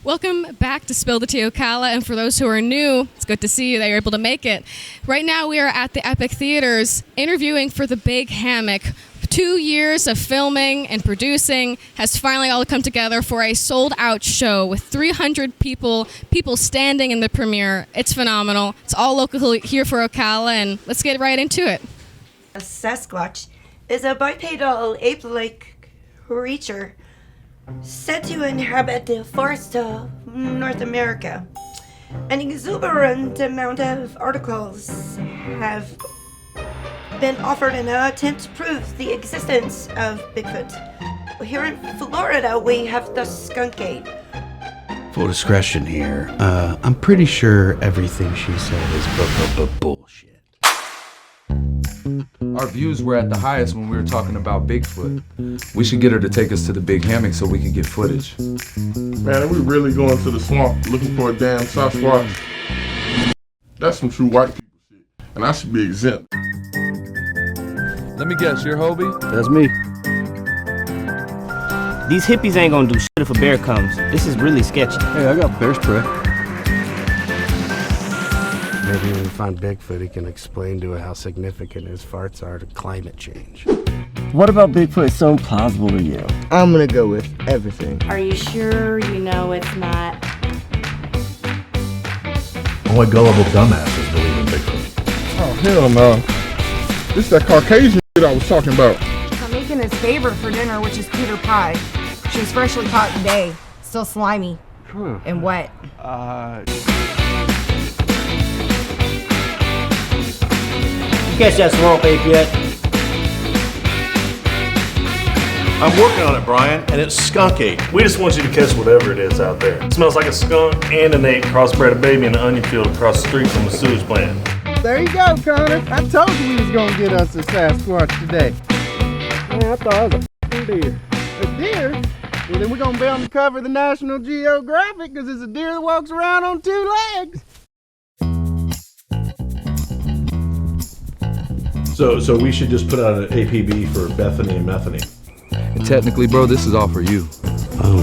Welcome back to Spill the Tea Ocala, and for those who are new, it's good to see you that you're able to make it. Right now we are at the Epic Theaters interviewing for the Big Hammock. 2 years of filming and producing has finally all come together for a sold-out show with 300 people standing in the premiere. It's phenomenal. It's all local here for Ocala, and let's get right into it. A Sasquatch is a bipedal ape-like creature said to inhabit the forests of North America. An exuberant amount of articles have been offered in an attempt to prove the existence of Bigfoot. Here in Florida, we have the skunk ape. Full discretion here. I'm pretty sure everything she said is bullshit. Our views were at the highest when we were talking about Bigfoot. We should get her to take us to the Big Hammock so we can get footage. Man, are we really going to the swamp looking for a damn Sasquatch? That's some true white people shit, and I should be exempt. Let me guess, you're Hobie? That's me. These hippies ain't gonna do shit if a bear comes. This is really sketchy. Hey, I got bear spray. Maybe when we find Bigfoot, he can explain to her how significant his farts are to climate change. What about Bigfoot is so implausible to you? I'm gonna go with everything. Are you sure you know it's not? Only gullible dumbasses believe in Bigfoot. Oh, hell no. This is that Caucasian shit I was talking about. I'm making his favorite for dinner, which is Peter pie. She was freshly caught today. Still slimy and wet. You catch that swamp ape yet? I'm working on it, Brian, and it's skunk ape. We just want you to catch whatever it is out there. It smells like a skunk and an ape crossbred a baby in an onion field across the street from a sewage plant. There you go, Connor. I told you we was gonna get us a Sasquatch today. Man, I thought it was a deer. A deer? Well, then we're gonna be on the cover of the National Geographic because it's a deer that walks around on 2 legs. So we should just put out an APB for Bethany and Methany. And technically, bro, this is all for you. Oh,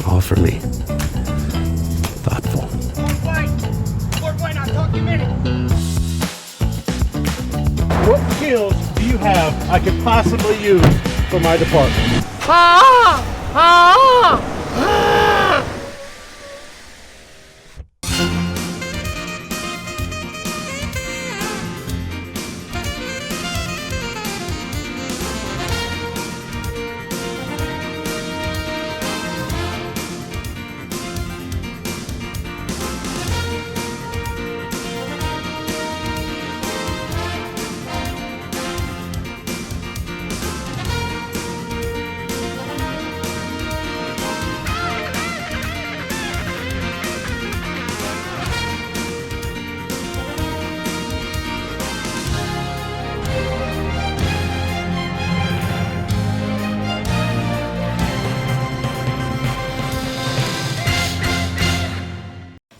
all for me. Thoughtful. What skills do you have I could possibly use for my department?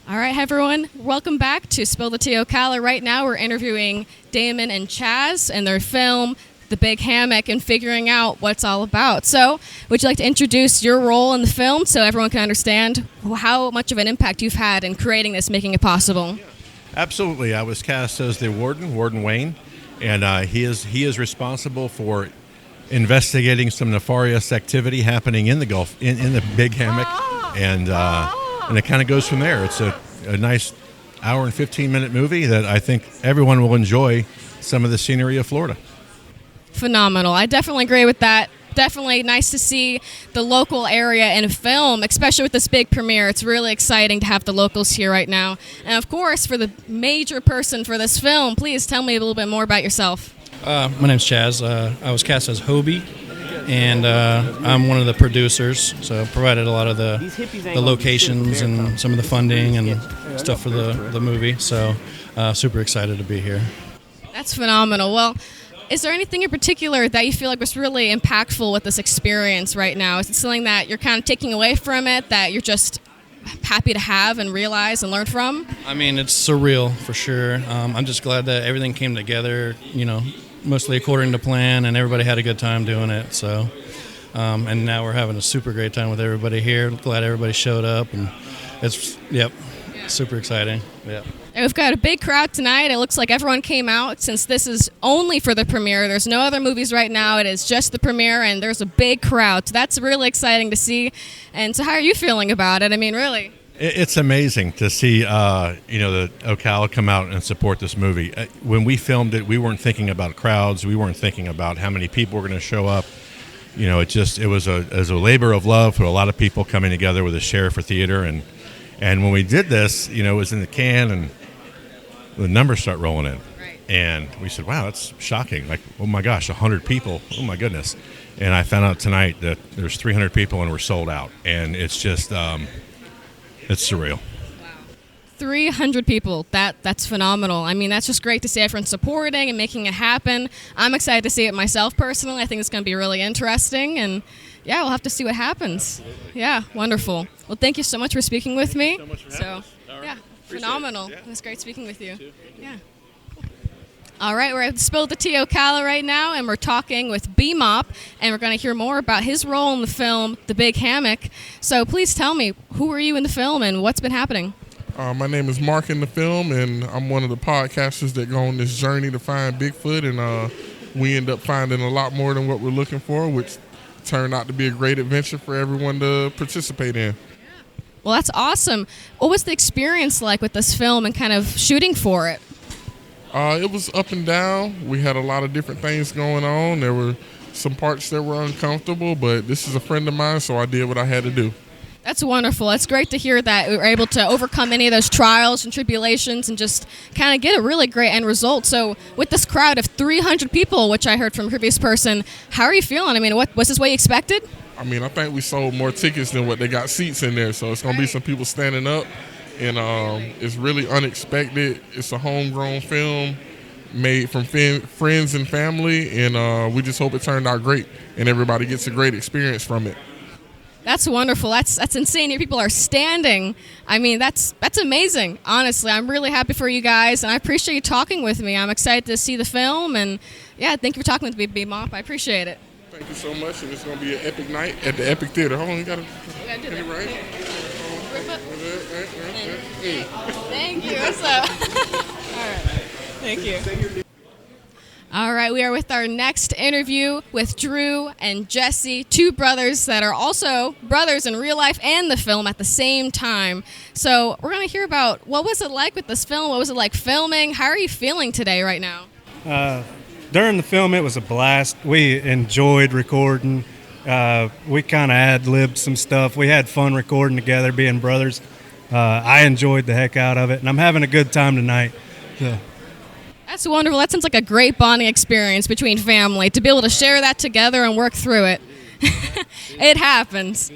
All right, everyone, welcome back to Spill the Tea Ocala. Right now we're interviewing Damon and Chaz and their film, The Big Hammock, and figuring out what it's all about. So, would you like to introduce your role in the film so everyone can understand how much of an impact you've had in creating this, making it possible? Absolutely. I was cast as the Warden Wayne, and he is responsible for investigating some nefarious activity happening in the Gulf, in the Big Hammock, and it kind of goes from there. It's a nice hour and 15-minute movie that I think everyone will enjoy some of the scenery of Florida. Phenomenal. I definitely agree with that. Definitely nice to see the local area in a film, especially with this big premiere. It's really exciting to have the locals here right now. And of course, for the major person for this film, please tell me a little bit more about yourself. My name's Chaz. I was cast as Hobie, and I'm one of the producers, so I provided a lot of the locations and some of the funding and stuff for the movie, so super excited to be here. That's phenomenal. Well, is there anything in particular that you feel like was really impactful with this experience right now? Is it something that you're kind of taking away from it, that you're just happy to have and realize and learn from? I mean, it's surreal for sure. I'm just glad that everything came together, mostly according to plan, and everybody had a good time doing it. So And now we're having a super great time with everybody here. Glad everybody showed up, and it's super exciting. Yeah. And we've got a big crowd tonight. It looks like everyone came out since this is only for the premiere. There's no other movies right now. It is just the premiere, and there's a big crowd. So that's really exciting to see. And so how are you feeling about it? I mean, really? It's amazing to see, the Ocala come out and support this movie. When we filmed it, we weren't thinking about crowds. We weren't thinking about how many people were going to show up. It was a labor of love for a lot of people coming together with a share for theater. And when we did this, it was in the can, and the numbers start rolling in. Right. And we said, wow, that's shocking. Like, oh my gosh, 100 people. Oh my goodness. And I found out tonight that there's 300 people and we're sold out. And it's just, it's surreal. 300 people. That's phenomenal. I mean, that's just great to see everyone supporting and making it happen. I'm excited to see it myself personally. I think it's going to be really interesting, and yeah, we'll have to see what happens. Yeah, wonderful. Well, thank you so much for speaking with me. Thank you so much for having us. Yeah, phenomenal. Yeah. It was great speaking with you. Yeah. All right, we're at Spill the Tea Ocala right now, and we're talking with B-Mop, and we're going to hear more about his role in the film, The Big Hammock. So please tell me, who were you in the film, and what's been happening? My name is Mark in the film, and I'm one of the podcasters that go on this journey to find Bigfoot, and we end up finding a lot more than what we're looking for, which turned out to be a great adventure for everyone to participate in. Well, that's awesome. What was the experience like with this film and kind of shooting for it? It was up and down. We had a lot of different things going on. There were some parts that were uncomfortable, but this is a friend of mine, so I did what I had to do. That's wonderful. It's great to hear that we were able to overcome any of those trials and tribulations and just kind of get a really great end result. So with this crowd of 300 people, which I heard from a previous person, how are you feeling? I mean, was this what you expected? I mean, I think we sold more tickets than what they got seats in there, so it's going to be some people standing up, and it's really unexpected. It's a homegrown film made from friends and family, and we just hope it turned out great and everybody gets a great experience from it. That's wonderful. That's insane. Your people are standing. I mean, that's amazing. Honestly, I'm really happy for you guys, and I appreciate you talking with me. I'm excited to see the film, and yeah, thank you for talking with me, B-Mop. I appreciate it. Thank you so much, and it's going to be an epic night at the Epic Theater. Hold on, you got to do it right. Thank you. What's up? All right. Thank you. All right, we are with our next interview with Drew and Jesse, two brothers that are also brothers in real life and the film at the same time. So we're going to hear about what was it like with this film? What was it like filming? How are you feeling today right now? During the film, it was a blast. We enjoyed recording. We kind of ad-libbed some stuff. We had fun recording together, being brothers. I enjoyed the heck out of it, and I'm having a good time tonight. So. That's wonderful. That sounds like a great bonding experience between family, to be able to share that together and work through it. It happens.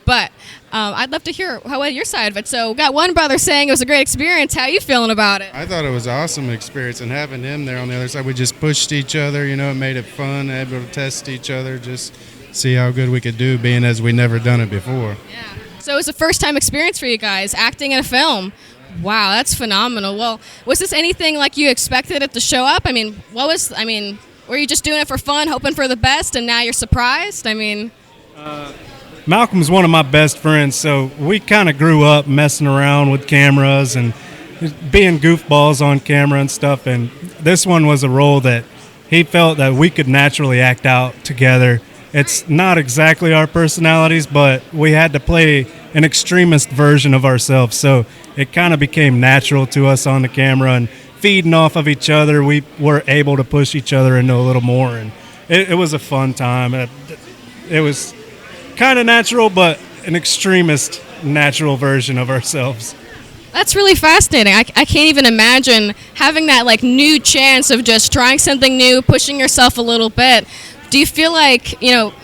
But I'd love to hear your side of it. So we got one brother saying it was a great experience. How are you feeling about it? I thought it was an awesome experience, and having him there on the other side, we just pushed each other, it made it fun, able to test each other, just see how good we could do, being as we never done it before. Yeah. So it was a first-time experience for you guys, acting in a film. Wow, that's phenomenal. Well, was this anything like you expected it to show up? I mean, were you just doing it for fun, hoping for the best, and now you're surprised? I mean... Malcolm's one of my best friends, so we kind of grew up messing around with cameras and being goofballs on camera and stuff, and this one was a role that he felt that we could naturally act out together. It's not exactly our personalities, but we had to play an extremist version of ourselves, so it kind of became natural to us on the camera, and feeding off of each other, we were able to push each other into a little more, and it was a fun time. It was kind of natural, but an extremist natural version of ourselves. That's really fascinating. I can't even imagine having that new chance of just trying something new, pushing yourself a little bit. Do you feel like,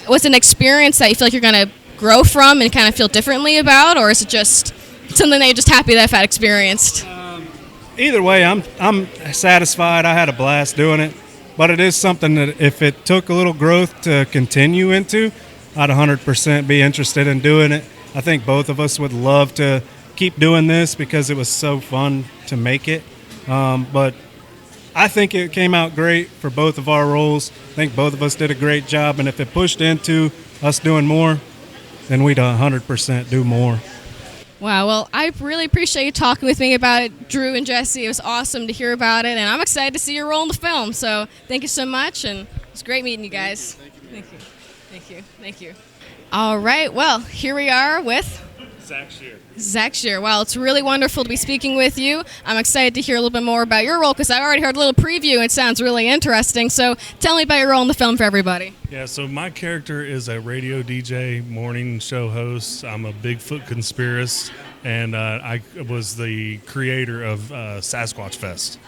was it an experience that you feel like you're going to grow from and kind of feel differently about, or is it just something that you're just happy that I've had experienced? Either way, I'm satisfied. I had a blast doing it, but it is something that if it took a little growth to continue into, I'd 100% be interested in doing it. I think both of us would love to keep doing this because it was so fun to make it. But I think it came out great for both of our roles. I think both of us did a great job, and if it pushed into us doing more, then we'd 100% do more. Wow, well, I really appreciate you talking with me about it, Drew and Jesse. It was awesome to hear about it, and I'm excited to see your role in the film. So thank you so much, and it's great meeting you guys. Thank you. Thank you. Thank you. All right, well, here we are with Zach Shear. Well, it's really wonderful to be speaking with you. I'm excited to hear a little bit more about your role because I already heard a little preview and it sounds really interesting. So tell me about your role in the film for everybody. Yeah, so my character is a radio DJ, morning show host. I'm a Bigfoot conspiracist, and I was the creator of Sasquatch Fest.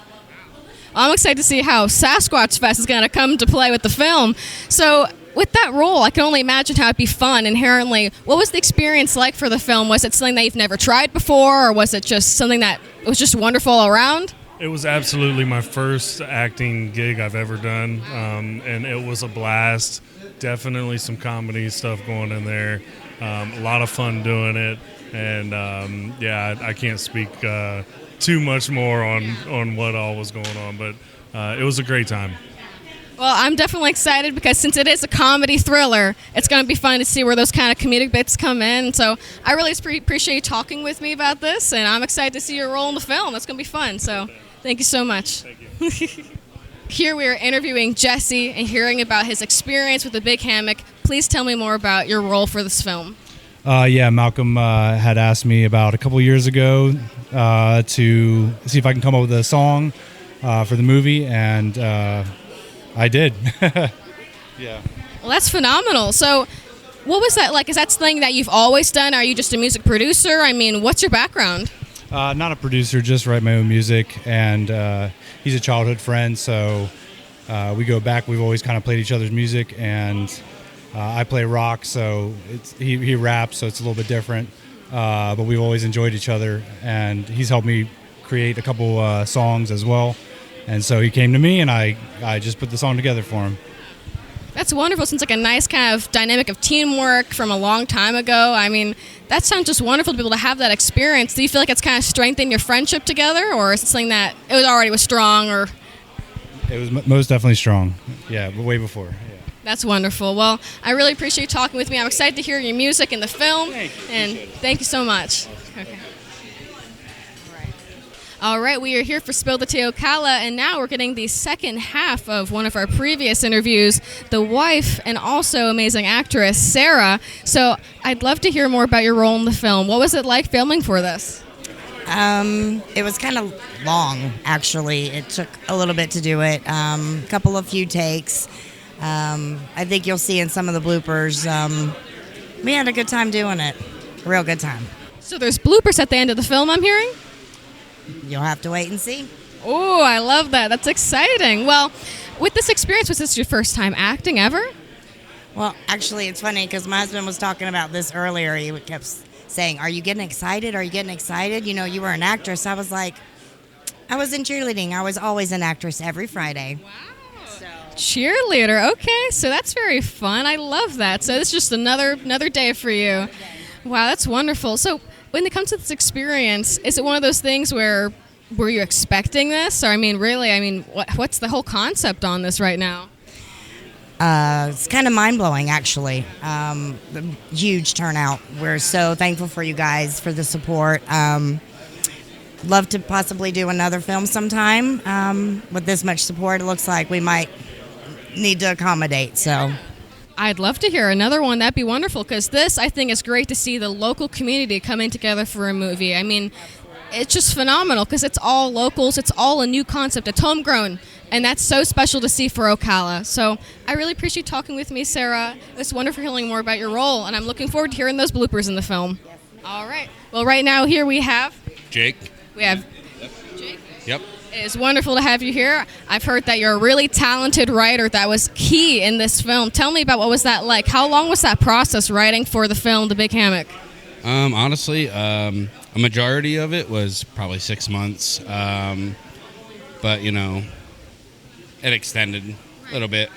I'm excited to see how Sasquatch Fest is going to come to play with the film. So with that role, I can only imagine how it'd be fun inherently. What was the experience like for the film? Was it something that you've never tried before, or was it just something that was just wonderful all around? It was absolutely my first acting gig I've ever done, and it was a blast. Definitely some comedy stuff going in there. A lot of fun doing it, and yeah, I can't speak too much more on what all was going on, but it was a great time. Well, I'm definitely excited because since it is a comedy thriller, it's going to be fun to see where those kind of comedic bits come in. So I really appreciate you talking with me about this, and I'm excited to see your role in the film. It's going to be fun. So thank you so much. Thank you. Here we are interviewing Jesse and hearing about his experience with the Big Hammock. Please tell me more about your role for this film. Yeah, Malcolm had asked me about a couple years ago to see if I can come up with a song for the movie, and I did. Yeah. Well, that's phenomenal. So what was that like? Is that something that you've always done? Are you just a music producer? I mean, what's your background? Not a producer, just write my own music, and he's a childhood friend, so we go back. We've always kind of played each other's music, and I play rock, so he raps, so it's a little bit different, but we've always enjoyed each other, and he's helped me create a couple songs as well, and so he came to me, and I just put the song together for him. That's wonderful. Seems like a nice kind of dynamic of teamwork from a long time ago. I mean, that sounds just wonderful to be able to have that experience. Do you feel like it's kind of strengthened your friendship together, or is it something that it was strong? Or it was most definitely strong. Yeah, but way before. Yeah. That's wonderful. Well, I really appreciate you talking with me. I'm excited to hear your music in the film, and thank you so much. Okay. All right, we are here for Spill the Tea Ocala, and now we're getting the second half of one of our previous interviews, the wife and also amazing actress, Sarah. So I'd love to hear more about your role in the film. What was it like filming for this? It was kind of long, actually. It took a little bit to do it, few takes. I think you'll see in some of the bloopers, we had a good time doing it, a real good time. So there's bloopers at the end of the film, I'm hearing? You'll have to wait and see. Oh, I love that. That's exciting. Well, with this experience, was this your first time acting ever? Well, actually, it's funny because my husband was talking about this earlier. He kept saying, "Are you getting excited? Are you getting excited? You know, you were an actress." I was like, I was in cheerleading. I was always an actress every Friday. Wow. Cheerleader. Okay, so that's very fun. I love that. So it's just another day for you. Wow, that's wonderful. So when it comes to this experience, is it one of those things where were you expecting this? Or what's the whole concept on this right now? It's kind of mind-blowing, actually. The huge turnout. We're so thankful for you guys, for the support. Love to possibly do another film sometime. With this much support, it looks like we might need to accommodate, so... I'd love to hear another one. That'd be wonderful, because this, I think, is great to see the local community coming together for a movie. I mean, it's just phenomenal, because it's all locals. It's all a new concept. It's homegrown, and that's so special to see for Ocala. So I really appreciate talking with me, Sarah. It's wonderful hearing more about your role, and I'm looking forward to hearing those bloopers in the film. All right. Well, right now here we have... Jake. We have Jake. Yep. It is wonderful to have you here. I've heard that you're a really talented writer that was key in this film. Tell me about what was that like? How long was that process writing for the film, The Big Hammock? Honestly, a majority of it was probably 6 months. But, it extended a little bit,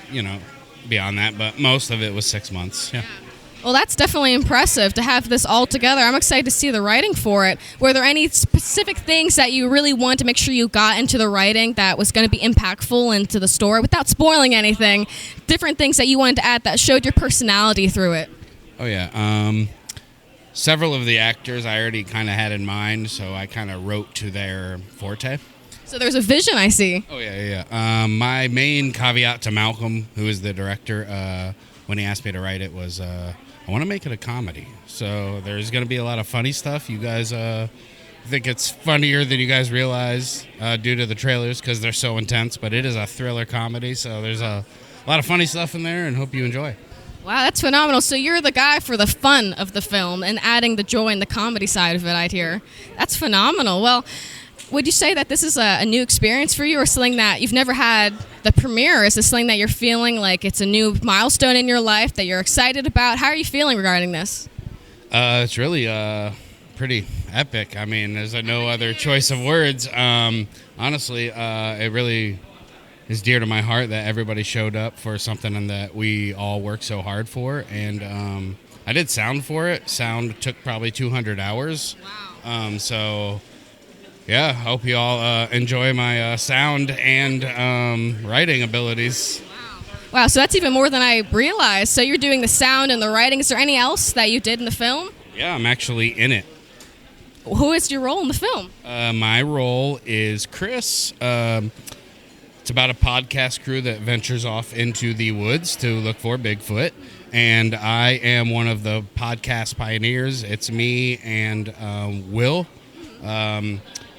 beyond that. But most of it was 6 months. Yeah. Well, that's definitely impressive to have this all together. I'm excited to see the writing for it. Were there any specific things that you really wanted to make sure you got into the writing that was going to be impactful into the story without spoiling anything? Different things that you wanted to add that showed your personality through it? Oh, yeah. Several of the actors I already kind of had in mind, so I kind of wrote to their forte. So there's a vision, I see. Oh, yeah. My main caveat to Malcolm, who is the director, when he asked me to write it, was I want to make it a comedy. So there's going to be a lot of funny stuff. You guys think it's funnier than you guys realize due to the trailers because they're so intense, but it is a thriller comedy, so there's a lot of funny stuff in there, and hope you enjoy. Wow, that's phenomenal. So you're the guy for the fun of the film and adding the joy and the comedy side of it, I'd hear. That's phenomenal. Well, would you say that this is a new experience for you or something that you've never had the premiere? Is this something that you're feeling like it's a new milestone in your life that you're excited about? How are you feeling regarding this? It's really pretty epic. I mean, there's no other choice of words. Honestly, it really is dear to my heart that everybody showed up for something that we all work so hard for. And I did sound for it. Sound took probably 200 hours. Wow. So... yeah, hope you all enjoy my sound and writing abilities. Wow, so that's even more than I realized. So you're doing the sound and the writing. Is there any else that you did in the film? Yeah, I'm actually in it. Who is your role in the film? My role is Chris. It's about a podcast crew that ventures off into the woods to look for Bigfoot. And I am one of the podcast pioneers. It's me and Will.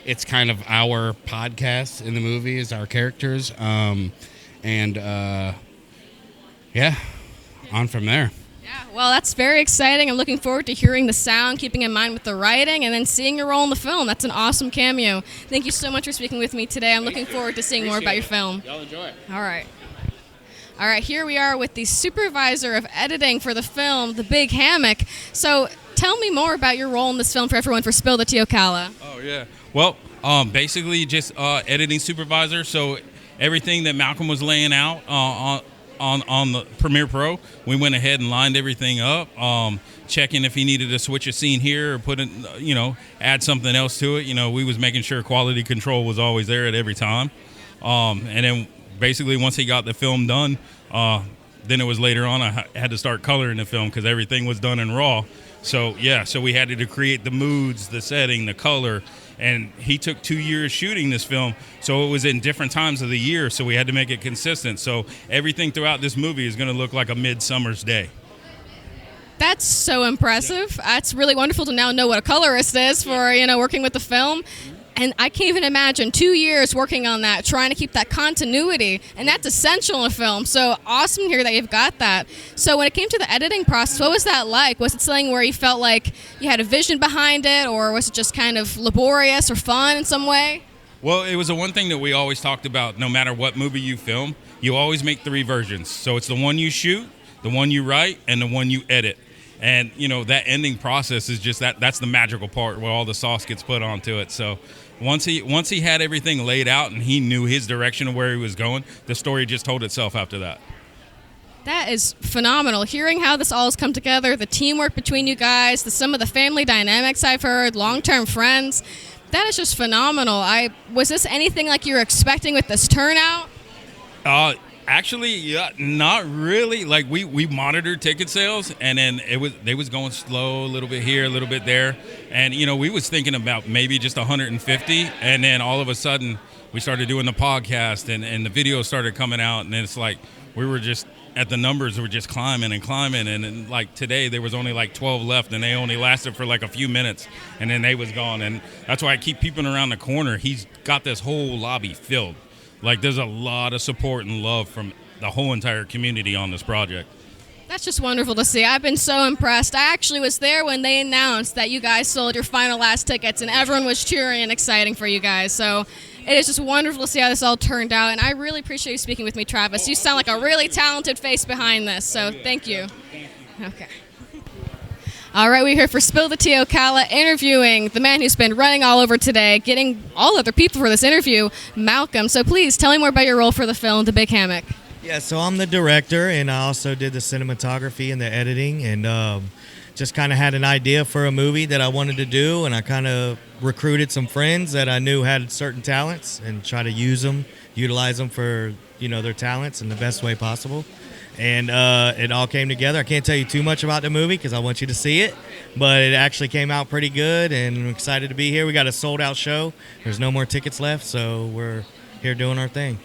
It's kind of our podcast in the movie, is our characters. Yeah, on from there. Yeah, well, that's very exciting. I'm looking forward to hearing the sound, keeping in mind with the writing, and then seeing your role in the film. That's an awesome cameo. Thank you so much for speaking with me today. I'm looking forward to seeing more about your film. Y'all enjoy. All right. All right, here we are with the supervisor of editing for the film, The Big Hammock. So tell me more about your role in this film for everyone for Spill the Tea Ocala. Oh, yeah. Well, basically just editing supervisor. So everything that Malcolm was laying out on the Premiere Pro, we went ahead and lined everything up, checking if he needed to switch a scene here or put in, add something else to it. We was making sure quality control was always there at every time. And then basically once he got the film done, then it was later on I had to start coloring the film because everything was done in RAW. So, yeah, so we had to create the moods, the setting, the color. And he took 2 years shooting this film, so it was in different times of the year, so we had to make it consistent. So everything throughout this movie is going to look like a midsummer's day. That's so impressive. That's really wonderful to now know what a colorist is for, working with the film. And I can't even imagine 2 years working on that, trying to keep that continuity. And that's essential in a film. So awesome to hear that you've got that. So when it came to the editing process, what was that like? Was it something where you felt like you had a vision behind it, or was it just kind of laborious or fun in some way? Well, it was the one thing that we always talked about. No matter what movie you film, you always make 3 versions. So it's the one you shoot, the one you write, and the one you edit. And, that ending process is just that's the magical part where all the sauce gets put onto it. So once he had everything laid out and he knew his direction of where he was going, the story just told itself after that. That is phenomenal. Hearing how this all has come together, the teamwork between you guys, some of the family dynamics I've heard, long-term friends, that is just phenomenal. Was this anything like you were expecting with this turnout? Actually, yeah, not really. Like we monitored ticket sales, and then they was going slow, a little bit here, a little bit there, and we was thinking about maybe just 150, and then all of a sudden we started doing the podcast, and the videos started coming out, and then it's like we were just at the numbers were just climbing and climbing, and then like today there was only like 12 left, and they only lasted for like a few minutes, and then they was gone, and that's why I keep peeping around the corner. He's got this whole lobby filled. Like, there's a lot of support and love from the whole entire community on this project. That's just wonderful to see. I've been so impressed. I actually was there when they announced that you guys sold your final last tickets, and everyone was cheering and exciting for you guys. So it is just wonderful to see how this all turned out, and I really appreciate you speaking with me, Travis. You sound like a really talented face behind this, so thank you. Okay. All right, we're here for Spill the Tea Ocala, interviewing the man who's been running all over today, getting all other people for this interview, Malcolm. So please, tell me more about your role for the film, The Big Hammock. Yeah, so I'm the director, and I also did the cinematography and the editing, and just kind of had an idea for a movie that I wanted to do, and I kind of recruited some friends that I knew had certain talents and try to utilize them for, their talents in the best way possible. And it all came together. I can't tell you too much about the movie because I want you to see it, but it actually came out pretty good, and I'm excited to be here. We got a sold-out show. There's no more tickets left, so we're here doing our thing.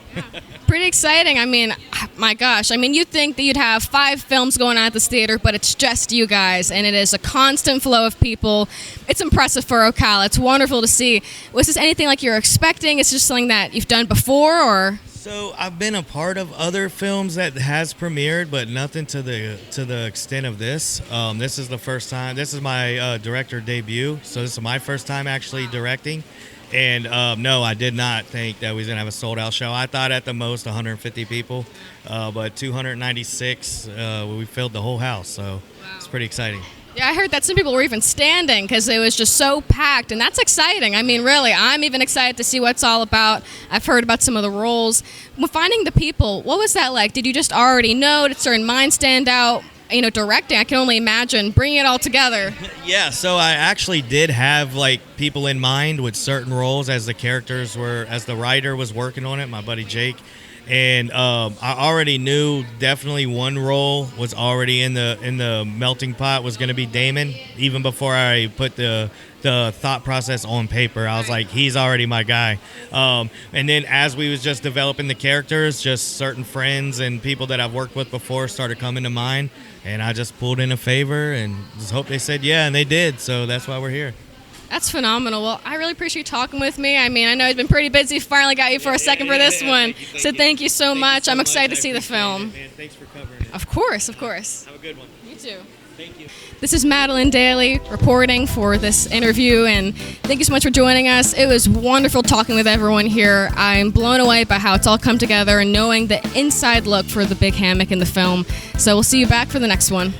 Pretty exciting. I mean, my gosh. I mean, you'd think that you'd have 5 films going on at this theater, but it's just you guys, and it is a constant flow of people. It's impressive for Ocala. It's wonderful to see. Was this anything like you're expecting? Is this just something that you've done before, or? So I've been a part of other films that has premiered, but nothing to the extent of this. This is the first time. This is my director debut, so this is my first time actually directing. And no, I did not think that we was going to have a sold-out show. I thought at the most 150 people, but 296, we filled the whole house, so it's pretty exciting. Yeah, I heard that some people were even standing because it was just so packed, and that's exciting. I mean, really, I'm even excited to see what it's all about. I've heard about some of the roles. When finding the people, what was that like? Did you just already know? Did certain minds stand out? Directing, I can only imagine bringing it all together. Yeah, so I actually did have people in mind with certain roles as the writer was working on it, my buddy Jake. And I already knew definitely one role was already in the melting pot was going to be Damon. Even before I put the thought process on paper, I was like, he's already my guy. And then as we was just developing the characters, just certain friends and people that I've worked with before started coming to mind, and I just pulled in a favor and just hope they said yeah, and they did. So that's why we're here. That's phenomenal. Well, I really appreciate you talking with me. I mean, I know you've been pretty busy. Finally got you for a second for this one. So thank you so much. I'm excited to see the film. Thanks for covering it. Of course, of course. Have a good one. You too. Thank you. This is Madeline Daly reporting for this interview, and thank you so much for joining us. It was wonderful talking with everyone here. I'm blown away by how it's all come together and knowing the inside look for the Big Hammock in the film. So we'll see you back for the next one.